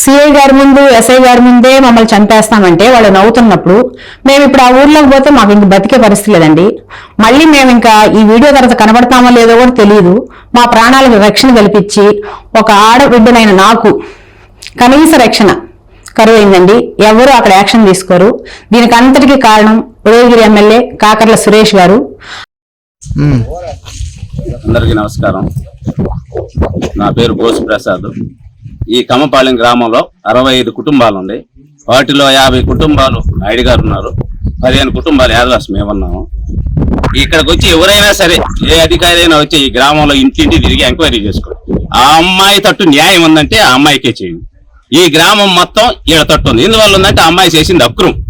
CI గారి ముందు SI గారి ముందే మమ్మల్ని చంపేస్తామంటే వాళ్ళు నవ్వుతున్నప్పుడు మేము ఇప్పుడు ఆ ఊర్లోకి పోతే మాకు ఇంక బతికే పరిస్థితి లేదండి. మళ్ళీ మేము ఇంకా ఈ వీడియో తర్వాత కనబడతామో లేదో కూడా తెలియదు. మా ప్రాణాలకు రక్షణ కల్పించి ఒక ఆడబిడ్డనైన నాకు కనీస రక్షణ కరువైందండి. ఎవరు అక్కడ యాక్షన్ తీసుకోరు. దీనికి అంతటికీ కారణం ఉదయగిరి ఎమ్మెల్యే కాకర్ల సురేష్ గారు. అందరికీ నమస్కారం. నా పేరు బోసు ప్రసాద్. ఈ కమ్మపాలెం గ్రామంలో 65 కుటుంబాలు ఉన్నాయి. వాటిలో 50 కుటుంబాలు నాయుడు గారు ఉన్నారు, 15 కుటుంబాలు యాదవాస్ మేమున్నాము. ఇక్కడికి వచ్చి ఎవరైనా సరే ఏ అధికారి అయినా వచ్చి ఈ గ్రామంలో ఇంటింటి తిరిగి ఎంక్వైరీ చేసుకోండి. ఆ అమ్మాయి తట్టు న్యాయం ఉందంటే ఆ అమ్మాయికే చేయండి. ఈ గ్రామం మొత్తం ఈడ తట్టు ఉంది. ఎందువల్ల ఉందంటే ఆ అమ్మాయి చేసింది అక్రమం,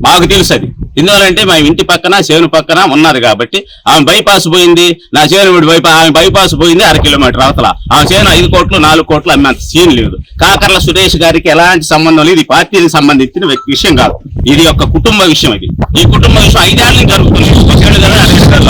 మాకు తెలుసు అది. ఎందువల్లంటే మా ఇంటి పక్కన చేను పక్కన ఉన్నది కాబట్టి ఆమె బైపాస్ పోయింది. నా చేను ఆమె బైపాస్ పోయింది 1/2 కిలోమీటర్ అవతల. ఆమె చేను 5 కోట్లు 4 కోట్లు అమ్మేంత సీన్ లేదు. కాకర్ల సురేష్ గారికి ఎలాంటి సంబంధం లేదు. ఇది పార్టీకి సంబంధించిన విషయం కాదు, ఇది ఒక కుటుంబ విషయం. ఈ కుటుంబ విషయం 5 ఏళ్ల నుంచి జరుగుతుంది.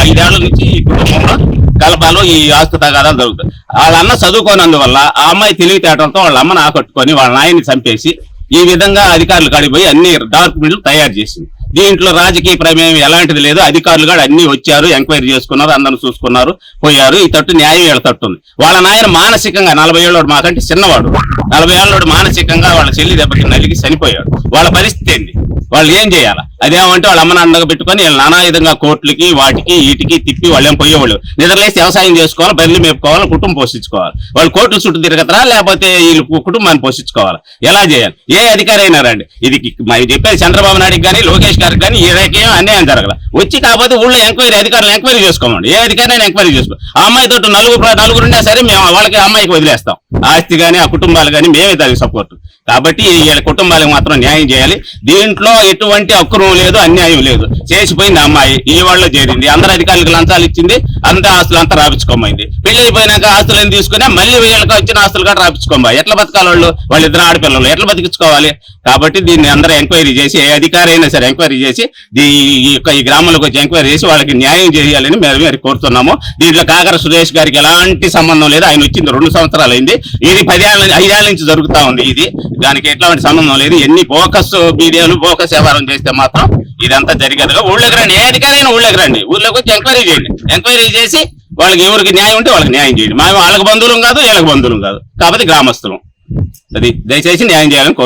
5 ఏళ్ల నుంచి ఈ కుటుంబంలో కలపాలు ఈ ఆస్తి తగాదాలు జరుగుతాయి. వాళ్ళ అన్న చదువుకోనందువల్ల ఆ అమ్మాయి తెలివితేటంతో వాళ్ళ అమ్మను ఆకట్టుకొని వాళ్ళ నాయన్ని చంపేసి ఈ విధంగా అధికారులు కాడిపోయి అన్ని డాక్యుమెంట్లు తయారు చేసింది. దీంట్లో రాజకీయ ప్రమేయం ఎలాంటిది లేదు. అధికారులు కూడా అన్ని వచ్చారు, ఎంక్వైరీ చేసుకున్నారు, అందరూ చూసుకున్నారు, పోయారు. ఈ తట్టు న్యాయం వీళ్ళ తట్టుంది. వాళ్ళ నాయన మానసికంగా 40 ఏళ్ళోడు, మాకంటే చిన్నవాడు, 40 ఏళ్ళోడు మానసికంగా వాళ్ళ చెల్లి దెబ్బకి నలిగి చనిపోయాడు. వాళ్ళ పరిస్థితి ఏంది? వాళ్ళు ఏం చేయాలా? అదేమంటే వాళ్ళ అమ్మని అండగా పెట్టుకొని వీళ్ళు నానా విధంగా కోర్టులకి వాటికి వీటికి తిప్పి వాళ్ళు ఏం పోయేవాళ్ళు. నిద్రలేసి వ్యవసాయం చేసుకోవాలి, బర్రెలు మేపుకోవాలి, కుటుంబం పోషించుకోవాలి. వాళ్ళు కోర్టుల చుట్టూ తిరగతరా లేకపోతే వీళ్ళు కుటుంబాన్ని పోషించుకోవాలి? ఎలా చేయాలి? ఏ అధికారి అయినా రండి. ఇది చెప్పేది చంద్రబాబు నాయుడుకి కానీ లోకేష్ గారికి కానీ ఏం అన్యాయం జరగల. వచ్చి కాకపోతే ఊళ్ళో అధికారులు ఎంక్వైరీ చేసుకోమండి. ఏ అధికారైనా ఎంక్వైరీ చేసుకో. ఆ అమ్మాయితో నలుగురుండే సరే మేము వాళ్ళకి అమ్మాయికి వదిలేస్తాం. ఆస్తి కానీ ఆ కుటుంబాలు కానీ మేమే దానికి సపోర్ట్. కాబట్టి వీళ్ళ కుటుంబాలకు మాత్రం న్యాయం చేయాలి. దీంట్లో ఎటువంటి అక్రమం లేదు, అన్యాయం లేదు. చేసిపోయింది అమ్మాయి, ఈ వాళ్ళలో చేరింది, అందరు అధికారులకు లంచాలు ఇచ్చింది, అంతా ఆస్తులు అంతా రాపించుకోమైంది. పెళ్లి అయిపోయినాక ఆస్తులను తీసుకుని మళ్ళీ వీళ్ళకి వచ్చిన ఆస్తులు కూడా రాపించుకోమా. ఎట్లా బతకాలి? వాళ్ళిద్దరు ఆడపిల్లలు ఎట్లా బతికించుకోవాలి? కాబట్టి దీన్ని అందరూ ఎంక్వైరీ చేసి, ఏ అధికారి అయినా సరే ఎంక్వైరీ చేసి ఈ గ్రామంలోకి వచ్చి ఎంక్వైరీ చేసి వాళ్ళకి న్యాయం చేయాలని మేము కోరుతున్నాము. దీంట్లో కాకర సురేష్ గారికి ఎలాంటి సంబంధం లేదు. ఆయన వచ్చింది 2 సంవత్సరాలు అయింది. ఇది 5 ఏళ్ల నుంచి జరుగుతా ఉంది. ఇది దానికి ఎట్లాంటి సంబంధం లేదు. ఎన్ని బోకస్ మీడియాలు బోకస్ వ్యవహారం చేస్తే మాత్రం ఇదంతా జరిగేదిగా. ఊళ్ళోకి రండి, ఏ అధికారి అయినా ఊళ్ళోకి రండి, ఊళ్ళోకి వచ్చి ఎంక్వైరీ చేయండి. ఎంక్వైరీ చేసి వాళ్ళకి ఎవరికి న్యాయం ఉంటే వాళ్ళకి న్యాయం చేయండి. మేము వాళ్ళకి బంధువులం కాదు, వీళ్ళకి బంధువులం కాదు, కాబట్టి గ్రామస్తులం. అది దయచేసి న్యాయం చేయాలని కోరుకుంటున్నాం.